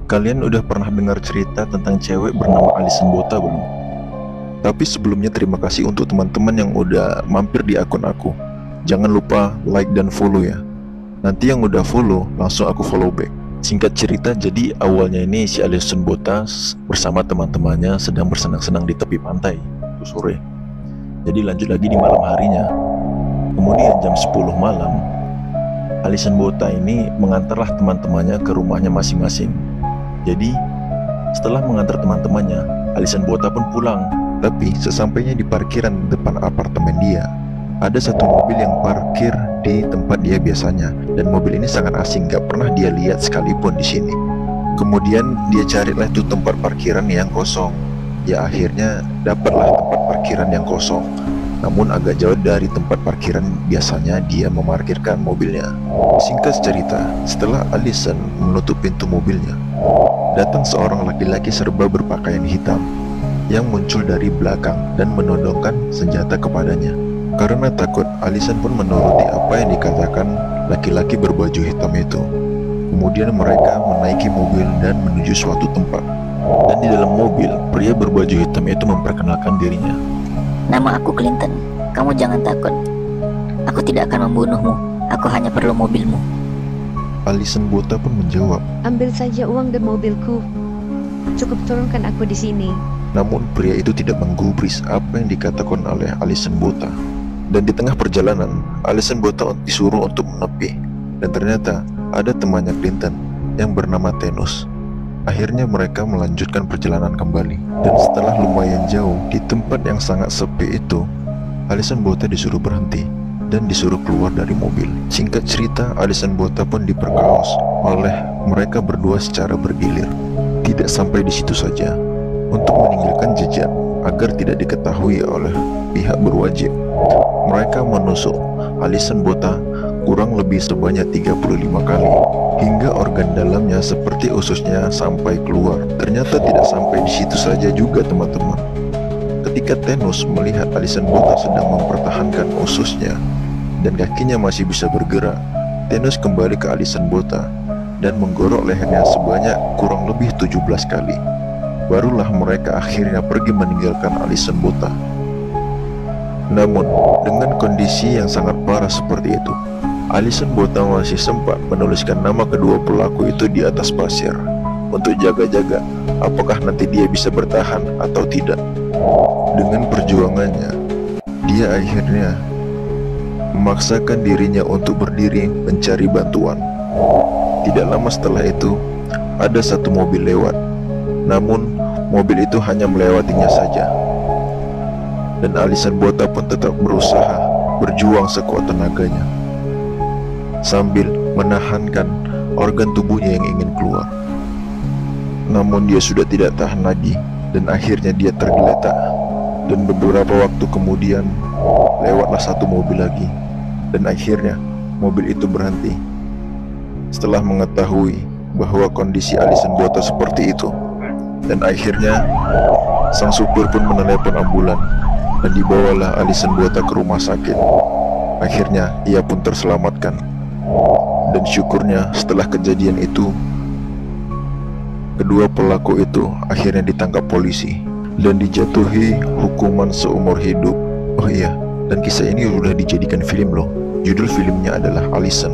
Kalian udah pernah dengar cerita tentang cewek bernama Alison Bota belum? Tapi sebelumnya terima kasih untuk teman-teman yang udah mampir di akun aku. Jangan lupa like dan follow ya. Nanti yang udah follow langsung aku follow back. Singkat cerita, jadi awalnya ini si Alison Bota bersama teman-temannya sedang bersenang-senang di tepi pantai itu sore. Jadi lanjut lagi di malam harinya. Kemudian jam 10 malam, Alison Bota ini mengantarlah teman-temannya ke rumahnya masing-masing. Jadi setelah mengantar teman-temannya, Alison Bota pun pulang. Tapi sesampainya di parkiran depan apartemen dia, ada satu mobil yang parkir di tempat dia biasanya. Dan mobil ini sangat asing, gak pernah dia lihat sekalipun di sini. Kemudian dia carilah itu tempat parkiran yang kosong. Ya akhirnya dapatlah tempat parkiran yang kosong, namun agak jauh dari tempat parkiran biasanya dia memarkirkan mobilnya. Singkat cerita, setelah Alison menutup pintu mobilnya, datang seorang laki-laki serba berpakaian hitam yang muncul dari belakang dan menodongkan senjata kepadanya. Karena takut, Alison pun menuruti apa yang dikatakan laki-laki berbaju hitam itu. Kemudian mereka menaiki mobil dan menuju suatu tempat. Dan di dalam mobil, pria berbaju hitam itu memperkenalkan dirinya. Nama aku Clinton. Kamu jangan takut. Aku tidak akan membunuhmu. Aku hanya perlu mobilmu. Alison Bota pun menjawab, Ambil saja uang dan mobilku. Cukup turunkan aku di sini. namun pria itu tidak menggubris apa yang dikatakan oleh Alison Bota. Dan di tengah perjalanan, Alison Bota disuruh untuk menepi. Dan ternyata ada temannya Clinton yang bernama Thanos. Akhirnya mereka melanjutkan perjalanan kembali. Dan setelah lumayan jauh, di tempat yang sangat sepi itu, Alison Bota disuruh berhenti dan disuruh keluar dari mobil. Singkat cerita, Alison Bota pun diperkaos oleh mereka berdua secara bergilir. Tidak sampai di situ saja, untuk meninggalkan jejak agar tidak diketahui oleh pihak berwajib, mereka menusuk Alison Bota kurang lebih sebanyak 35 kali, hingga organ dalamnya seperti ususnya sampai keluar. Ternyata tidak sampai di situ saja juga teman-teman. Ketika Thanos melihat Alison Bota sedang mempertahankan ususnya dan kakinya masih bisa bergerak, Thanos kembali ke Alison Bota dan menggorok lehernya sebanyak kurang lebih 17 kali. Barulah mereka akhirnya pergi meninggalkan Alison Bota. Namun, dengan kondisi yang sangat parah seperti itu, Alison Bota masih sempat menuliskan nama kedua pelaku itu di atas pasir untuk jaga-jaga apakah nanti dia bisa bertahan atau tidak. Dengan perjuangannya, dia akhirnya memaksakan dirinya untuk berdiri mencari bantuan. Tidak lama setelah itu, ada satu mobil lewat. Namun, mobil itu hanya melewatinya saja. Dan Alison Bota pun tetap berusaha berjuang sekuat tenaganya sambil menahankan organ tubuhnya yang ingin keluar. Namun dia sudah tidak tahan lagi dan akhirnya dia tergeletak. Dan beberapa waktu kemudian lewatlah satu mobil lagi, dan akhirnya mobil itu berhenti setelah mengetahui bahwa kondisi Alison Bota seperti itu. Dan akhirnya sang supir pun menelepon ambulan dan dibawalah Alison Bota ke rumah sakit. Akhirnya ia pun terselamatkan. Dan syukurnya setelah kejadian itu, kedua pelaku itu akhirnya ditangkap polisi dan dijatuhi hukuman seumur hidup. Oh iya, dan kisah ini sudah dijadikan film loh. Judul filmnya adalah Alison.